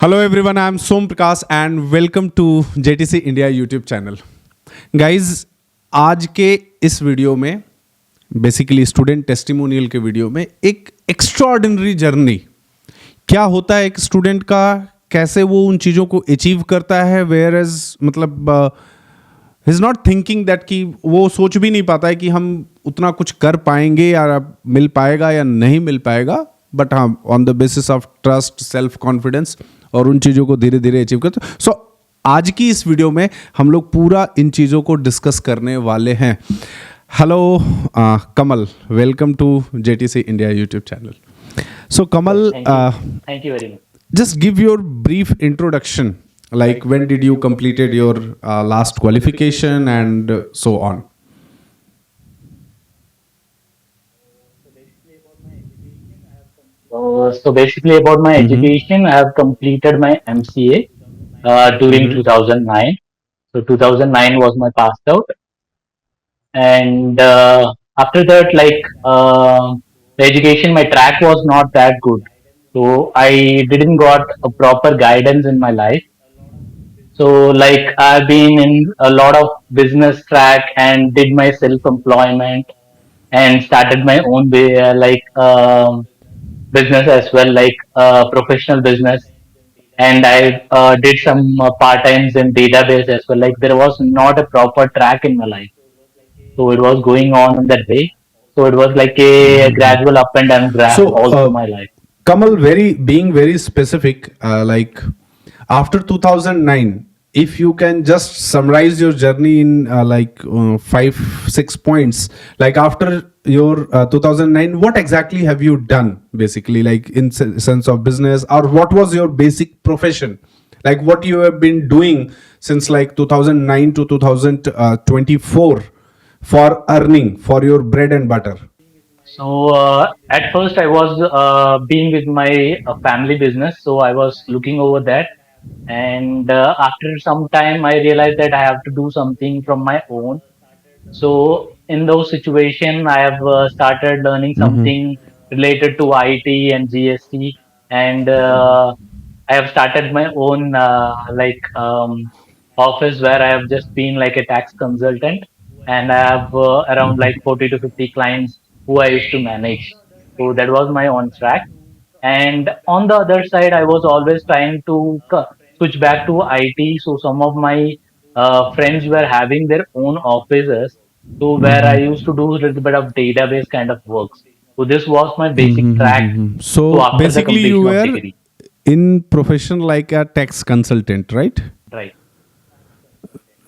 Hello everyone, I am Som Prakash and welcome to JTC India YouTube channel. Guys, आज के इस video में basically student testimonial के video में एक एक्स्ट्राऑर्डिनरी जर्नी क्या होता है एक स्टूडेंट का, कैसे वो उन चीज़ों को अचीव करता है, वेयर एज मतलब इज नॉट थिंकिंग दैट कि वो सोच भी नहीं पाता है कि हम उतना कुछ कर पाएंगे या मिल पाएगा या नहीं मिल पाएगा, बट हाँ on the basis of trust, self confidence और उन चीज़ों को धीरे धीरे अचीव करते। सो आज की इस वीडियो में हम लोग पूरा इन चीज़ों को डिस्कस करने वाले हैं। Hello Kamal, welcome to JTC India YouTube channel. So Kamal, Thank you very much. just give your brief introduction, like when did you completed your last qualification and so on. So basically about my education, I have completed my MCA during 2009. So 2009 was my passed out, and after that, the education, my track was not that good. So I didn't got a proper guidance in my life. So like I've been in a lot of business track and did my self-employment and started my own business as well, like professional business. And I did some part times in database as well. Like there was not a proper track in my life, so it was going on in that way. So it was like a gradual up and down graph So, all through my life. Kamal, very being very specific, like after 2009, if you can just summarize your journey in 5-6 points, like after your 2009, what exactly have you done basically, like in sense of business, or what was your basic profession, like what you have been doing since like 2009 to 2024 for earning for your bread and butter. So at first I was being with my family business, so I was looking over that, and after some time I realized that I have to do something from my own. So in those situations, I have started learning something related to IT and GST, and I have started my own office where I have just been like a tax consultant, and I have around like 40 to 50 clients who I used to manage. So that was my own track. And on the other side, I was always trying to switch back to IT. So some of my friends were having their own offices, so where I used to do a little bit of database kind of works. So this was my basic track. So So after the basically, you completion of were degree, in profession like a tax consultant, right? right?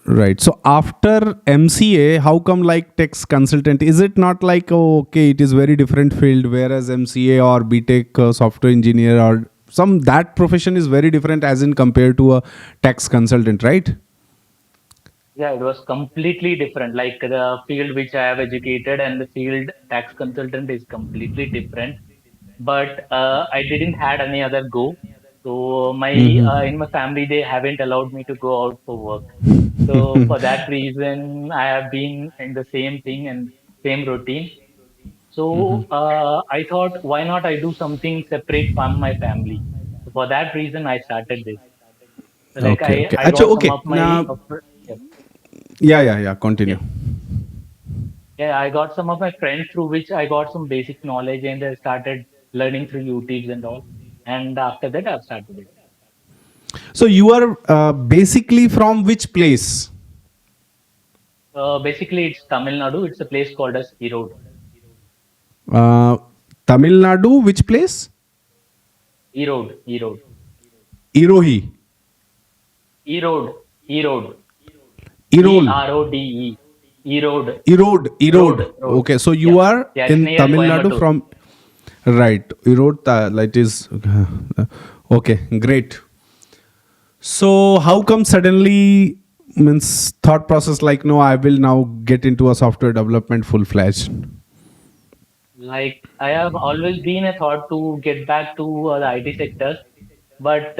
Right. So after MCA, how come like tax consultant? Is it not like, oh, okay, it is very different field, whereas MCA or B.Tech software engineer or some that profession is very different as in compared to a tax consultant, right? Yeah, it was completely different. Like the field which I have educated and the field tax consultant is completely different. But I didn't had any other go. So my in my family they haven't allowed me to go out for work. So for that reason, I have been in the same thing and same routine. So I thought, why not I do something separate from my family? So for that reason, I started this. So like Okay, okay. I Acha, got some okay. of my Now, yeah, yeah. Continue. yes. Yeah, I got some of my friends through which I got some basic knowledge and I started learning through YouTubes and all. And after that, I've started it. So you are basically from which place? Basically, it's Tamil Nadu. It's a place called as Erode. Uh, Tamil Nadu, which place? Erode, Erode, Irohi. Erode, Erode, Irol. Erode, Erode, Erode. Road. Okay, so Yeah, you are yeah, it's in near Tamil Nadu Coimbatore. from, right? Erode, that is okay. Great. So how come suddenly means thought process like, no, I will now get into a software development full fledged. Like I have always been a thought to get back to the IT sectors, but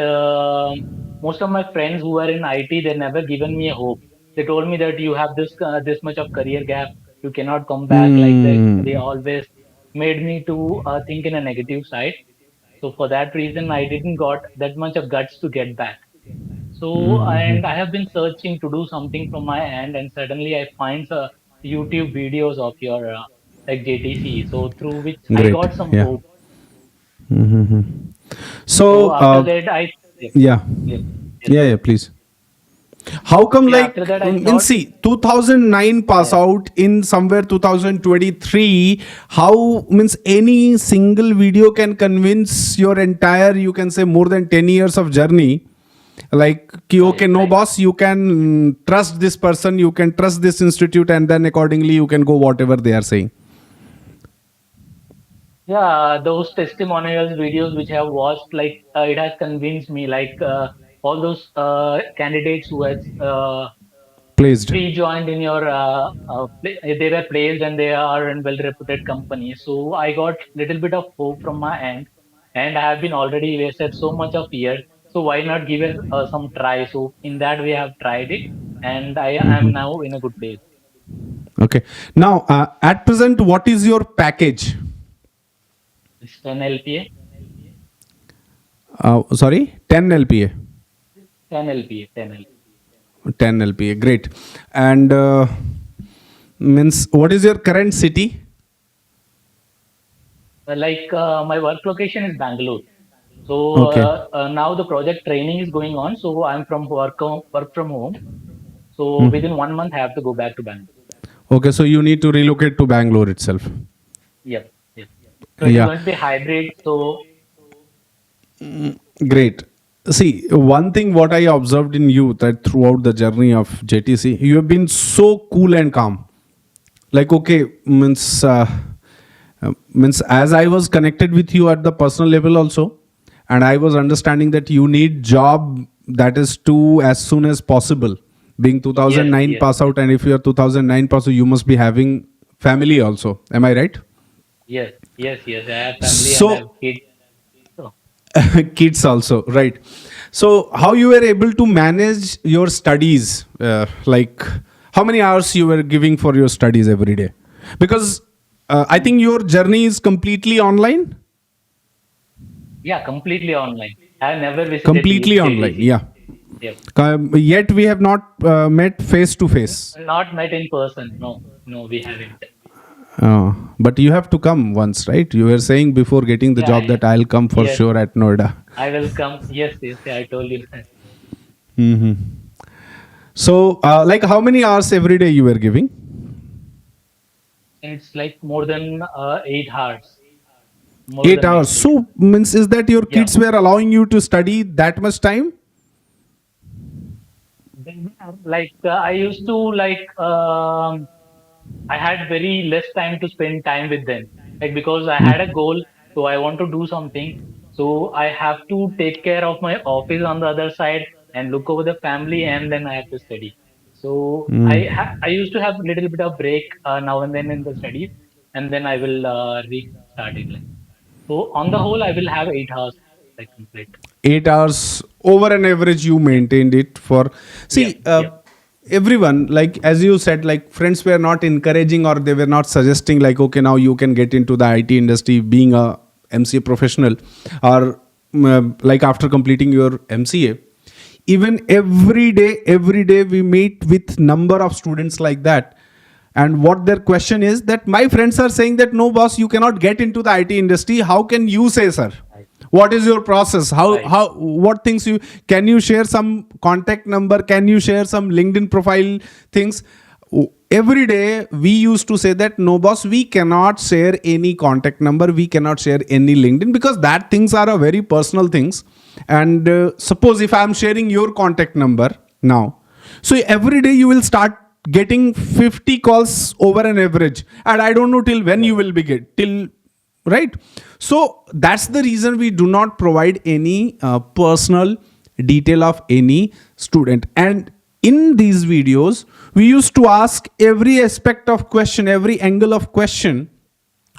most of my friends who are in IT, they never given me a hope. They told me that you have this much of career gap, you cannot come back like that. They Hmm. always made me to think in a negative side. So for that reason, I didn't got that much of guts to get back. So, and I Mm-hmm. have been searching to do something from my end, and suddenly I find YouTube videos of your like JTC. So through which I Great. got some Yeah. hope. Mm-hmm. So So, after that, yep, yeah. yep, yes, Yeah, go yeah, ahead. please. How come, Yeah, after like, that I in thought, see, 2009 pass yeah, out in somewhere 2023, how means any single video can convince your entire, you can say, more than 10 years of journey. Like, ki, right, okay, no right. boss, you can trust this person, you can trust this institute, and then accordingly you can go whatever they are saying. Yeah, those testimonials videos which I have watched, like it has convinced me, like all those candidates who has Placed. pre-joined in your they were placed and they are in well-reputed companies. So I got little bit of hope from my end, and I have been already wasted so much of years. So why not give it some try? So in that way, I have tried it, and I am Mhm. now in a good place. Okay. Now, at present, what is your package? It's 10 LPA, Sorry, 10 LPA. 10 LPA, 10 LPA. 10 LPA. Great. And means what is your current city? Like my work location is Bangalore. So Okay. now the project training is going on. So I'm from work from home. So Hmm. within 1 month, I have to go back to Bangalore. Okay. So you need to relocate to Bangalore itself. Yep. Yep. So it is Yeah. going to be hybrid. So Great. See, one thing what I observed in you that throughout the journey of JTC, you have been so cool and calm. Like, okay, means as I was connected with you at the personal level also, and I was understanding that you need job that is to as soon as possible. Being yes, 2009 yes, pass out, and if you are 2009 pass out, you must be having family also. Am I right? yes, yes, yes. I have family and I have So kids. So kids also, right? So how you were able to manage your studies? Like how many hours you were giving for your studies every day? Because I think your journey is completely online. yeah, completely online. I have never visited Completely online, JTC. yeah. Yep. Yet we have not met face to face. Not met in person. No, no, we haven't. But you have to come once, right? You were saying before getting the Yeah, job that I'll come for yes, sure at Noida. I will come. Yes, yes, yeah, I told you that. Hmm. So, like, how many hours every day you were giving? It's like more than 8 hours. More 8 hours. than 8. So, means is that your Yeah. kids were allowing you to study that much time? Like I used to like I had very less time to spend time with them. Like because I had a goal, so I want to do something. So I have to take care of my office on the other side and look over the family, and then I have to study. So I used to have a little bit of break now and then in the studies, and then I will restart it. Like so, on the whole, I will have 8 hours like complete. 8 hours over an average you Yep, maintained it for. yep, See, yep. everyone, like as you said, like friends were not encouraging or they were not suggesting like, okay, now you can get into the IT industry being a MCA professional, or like after completing your MCA. Even every day we meet with number of students like that, and what their question is that my friends are saying that no boss, you cannot get into the IT industry, how can you say, sir? Right, What is your process? how right. how what things you can you share some contact number, can you share some LinkedIn profile things? Every day we used to say that no boss, we cannot share any contact number, we cannot share any LinkedIn, because that things are a very personal things. And suppose if I am sharing your contact number now, so every day you will start getting 50 calls over an average, and I don't know till when you Right. will be get till, right? So that's the reason we do not provide any personal detail of any student. And in these videos we used to ask every aspect of question, every angle of question,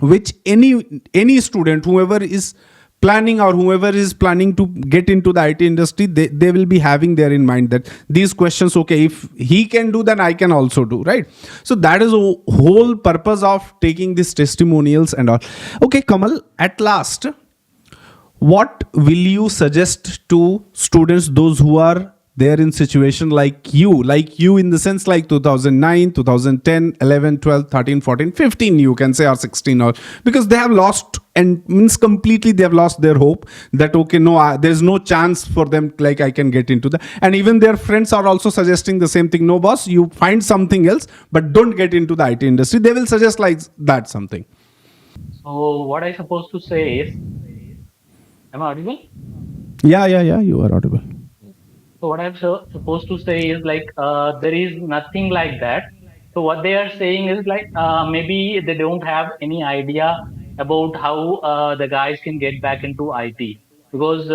which any student, whoever is planning or whoever is planning to get into the IT industry, they will be having there in mind that these questions, okay, if he can do, then I can also do, right? So that is a whole purpose of taking these testimonials and all. Okay, Kamal, at last, what will you suggest to students, those who are there in situation like you in the sense like 2009, 2010, 11, 12, 13, 14, 15, you can say, or 16, or because they have lost, and means completely they have lost their hope that okay, no, there's no chance for them, like I can get into the, and even their friends are also suggesting the same thing, no boss, you find something else, but don't get into the IT industry. They will suggest like that something. So what I supposed to say is, am I audible? Yeah, you are audible. So what I'm supposed to say is like there is nothing like that. So what they are saying is like maybe they don't have any idea about how the guys can get back into IT, because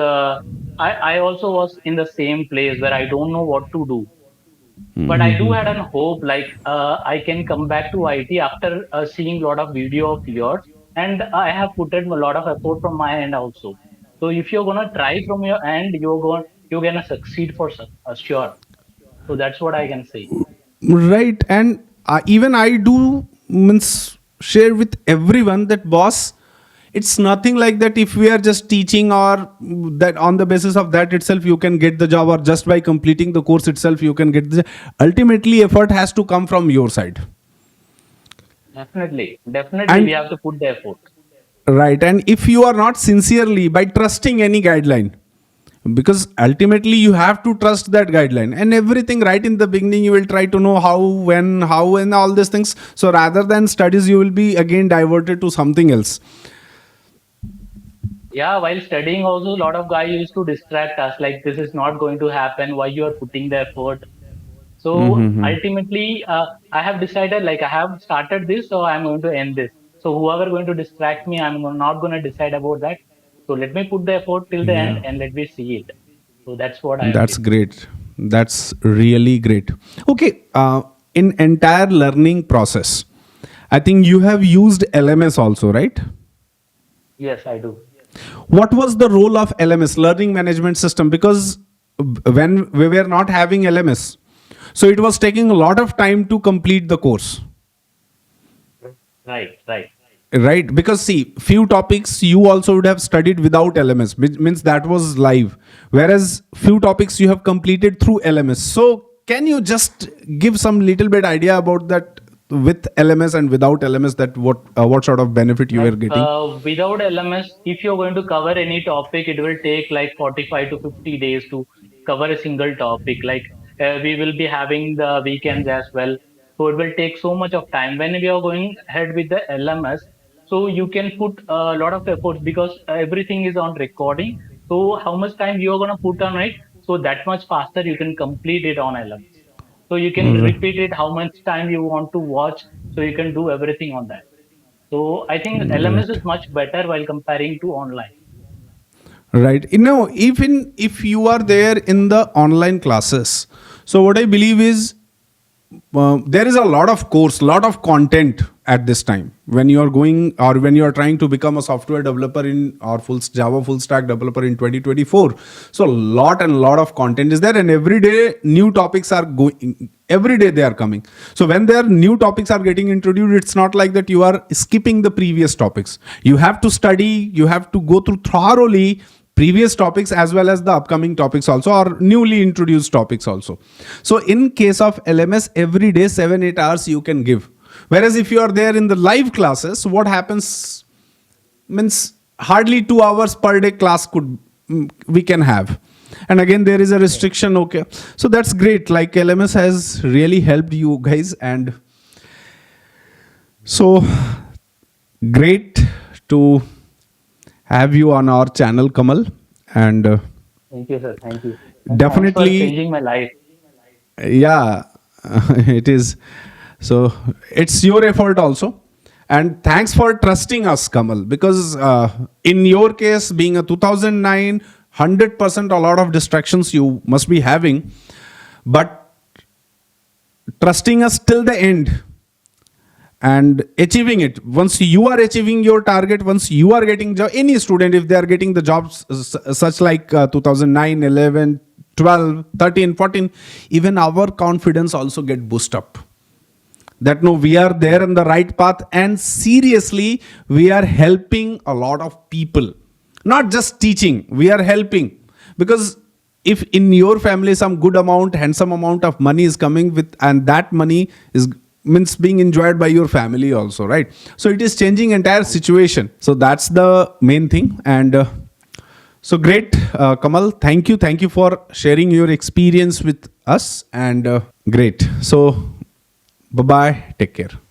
I also was in the same place where I don't know what to do. But I do had an hope like I can come back to IT after seeing a lot of video of yours, and I have put in a lot of effort from my end also. So if you're gonna try from your end, you're gonna succeed for sure. So that's what I can say. Right, and even I do means share with everyone that boss, it's nothing like that if we are just teaching, or that on the basis of that itself you can get the job, or just by completing the course itself you can get the, ultimately effort has to come from your side. Definitely, we And have to put the effort. right, and if you are not sincerely by trusting any guideline, because ultimately you have to trust that guideline, and everything right in the beginning you will try to know how and all these things, so rather than studies you will be again diverted to something else. Yeah, while studying also, a lot of guys used to distract us like this is not going to happen. Why you are putting the effort? So ultimately, I have decided like I have started this, so I'm going to end this. So whoever going to distract me, not going to decide about that. So let me put the effort till the end Yeah, and let me see it. So that's what I that's feel. great, that's really great. Okay, in entire learning process, I think you have used LMS also, right? Yes, I do. What was the role of LMS, learning management system? Because when we were not having LMS, so it was taking a lot of time to complete the course, Right, right. right? Because see, few topics you also would have studied without LMS, which means that was live, whereas few topics you have completed through LMS. So can you just give some little bit idea about that, with LMS and without LMS, that what sort of benefit you were Like getting? without LMS, if you're going to cover any topic, it will take like 45 to 50 days to cover a single topic. Like we will be having the weekends as well. So it will take so much of time. When we are going ahead with the LMS, so you can put a lot of efforts because everything is on recording. So how much time you are going to put on it, so that much faster you can complete it on LMS. So you can repeat it how much time you want to watch. So you can do everything on that. So I think LMS is Right. much better while comparing to online. Right. You know, even if you are there in the online classes, so what I believe is there is a lot of course, lot of content at this time when you are going, or when you are trying to become a software developer in, or full Java full stack developer in 2024. So lot and lot of content is there, and every day new topics are going. Every day they are coming. So when there new topics are getting introduced, it's not like that you are skipping the previous topics. You have to study. You have to go through thoroughly previous topics as well as the upcoming topics also, or newly introduced topics also. So in case of LMS, every day 7 8 hours you can give, whereas if you are there in the live classes, what happens means hardly 2 hours per day class could we can have, and again there is a restriction. Okay, so that's great, like LMS has really helped you guys, and so great to have you on our channel, Kamal, and Thank you, sir. Thank you. And thanks for definitely, changing my life. yeah, it is. So it's your effort also, and thanks for trusting us, Kamal, because in your case, being a 2009, 100% a lot of distractions you must be having, but trusting us till the end and achieving it. Once you are achieving your target, once you are getting job, any student, if they are getting the jobs such like 2009, 11, 12, 13, 14, even our confidence also get boost up, that no, we are there in the right path, and seriously we are helping a lot of people. not just teaching, we are helping. Because if in your family some good amount, handsome amount of money is coming with, and that money is means being enjoyed by your family also, right? So it is changing entire situation. So that's the main thing. And so great, Kamal, thank you for sharing your experience with us. And great. So bye bye, take care.